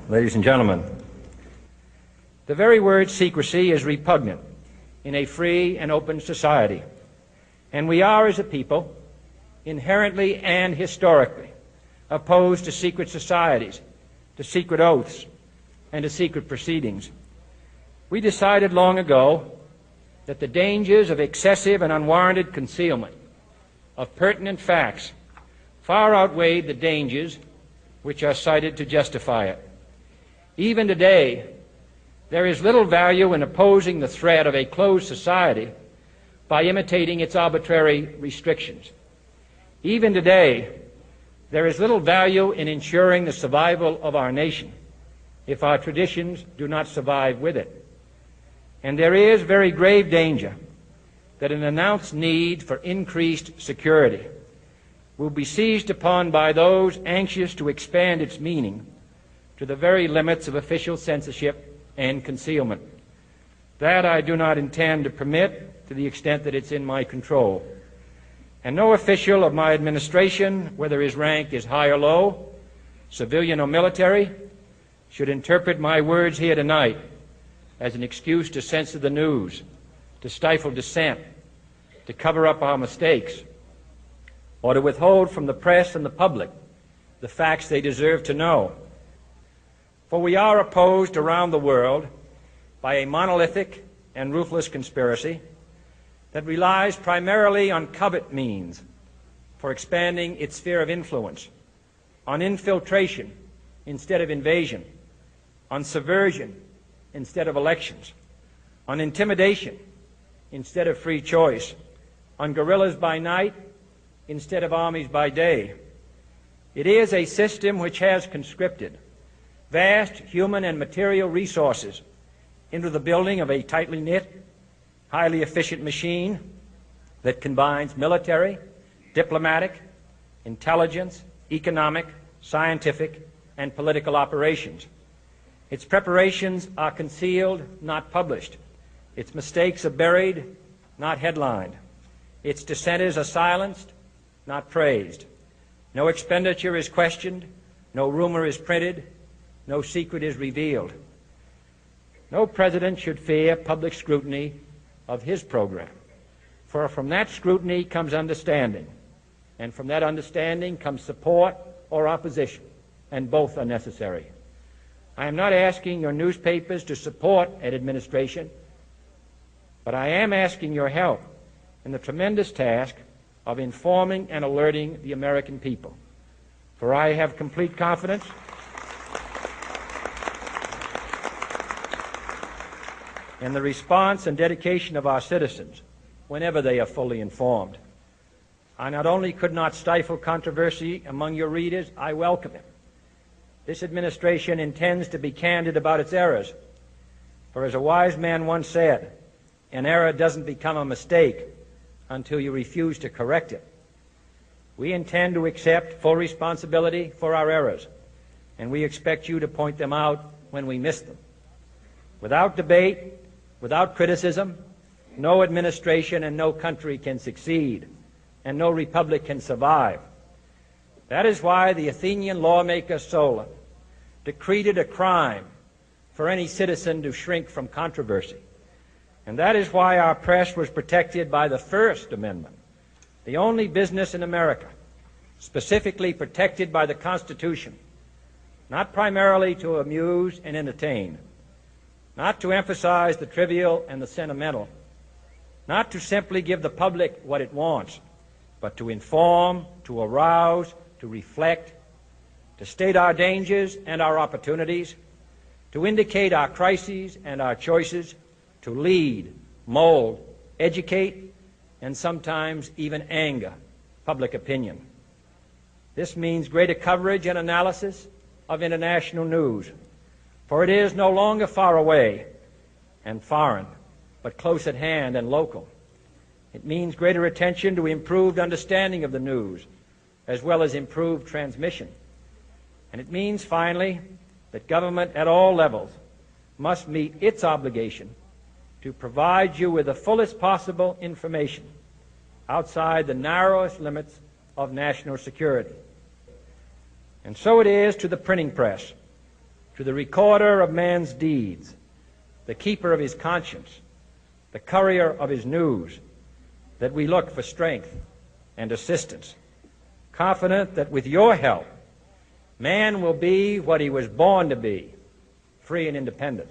Ladies and gentlemen, the very word secrecy is repugnant in a free and open society, and we are, as a people, inherently and historically opposed to secret societies, to secret oaths, and to secret proceedings. We decided long ago that the dangers of excessive and unwarranted concealment of pertinent facts far outweighed the dangers which are cited to justify it. Even today, there is little value in opposing the threat of a closed society by imitating its arbitrary restrictions. Even today, there is little value in ensuring the survival of our nation if our traditions do not survive with it. And there is very grave danger that an announced need for increased security will be seized upon by those anxious to expand its meaning to the very limits of official censorship and concealment. That I do not intend to permit to the extent that it's in my control. And no official of my administration, whether his rank is high or low, civilian or military, should interpret my words here tonight as an excuse to censor the news, to stifle dissent, to cover up our mistakes, or to withhold from the press and the public the facts they deserve to know. For we are opposed around the world by a monolithic and ruthless conspiracy that relies primarily on covert means for expanding its sphere of influence, on infiltration instead of invasion, on subversion instead of elections, on intimidation instead of free choice, on guerrillas by night instead of armies by day. It is a system which has conscripted vast human and material resources into the building of a tightly knit, highly efficient machine that combines military, diplomatic, intelligence, economic, scientific, and political operations. Its preparations are concealed, not published. Its mistakes are buried, not headlined. Its dissenters are silenced, not praised. No expenditure is questioned, no rumor is printed, no secret is revealed. No president should fear public scrutiny of his program, for from that scrutiny comes understanding, and from that understanding comes support or opposition, and both are necessary. I am not asking your newspapers to support an administration, but I am asking your help in the tremendous task of informing and alerting the American people. For I have complete confidence in the response and dedication of our citizens whenever they are fully informed. I not only could not stifle controversy among your readers, I welcome it. This administration intends to be candid about its errors. For as a wise man once said, an error doesn't become a mistake until you refuse to correct it. We intend to accept full responsibility for our errors, and we expect you to point them out when we miss them. Without debate, without criticism, no administration and no country can succeed, and no republic can survive. That is why the Athenian lawmaker Solon decreed it a crime for any citizen to shrink from controversy. And that is why our press was protected by the First Amendment, the only business in America specifically protected by the Constitution, not primarily to amuse and entertain, not to emphasize the trivial and the sentimental, not to simply give the public what it wants, but to inform, to arouse, to reflect, to state our dangers and our opportunities, to indicate our crises and our choices, to lead, mold, educate, and sometimes even anger public opinion. This means greater coverage and analysis of international news, for it is no longer far away and foreign, but close at hand and local. It means greater attention to improved understanding of the news, as well as improved transmission. And it means, finally, that government at all levels must meet its obligation to provide you with the fullest possible information outside the narrowest limits of national security. And so it is to the printing press, to the recorder of man's deeds, the keeper of his conscience, the courier of his news, that we look for strength and assistance, confident that with your help, man will be what he was born to be, free and independent.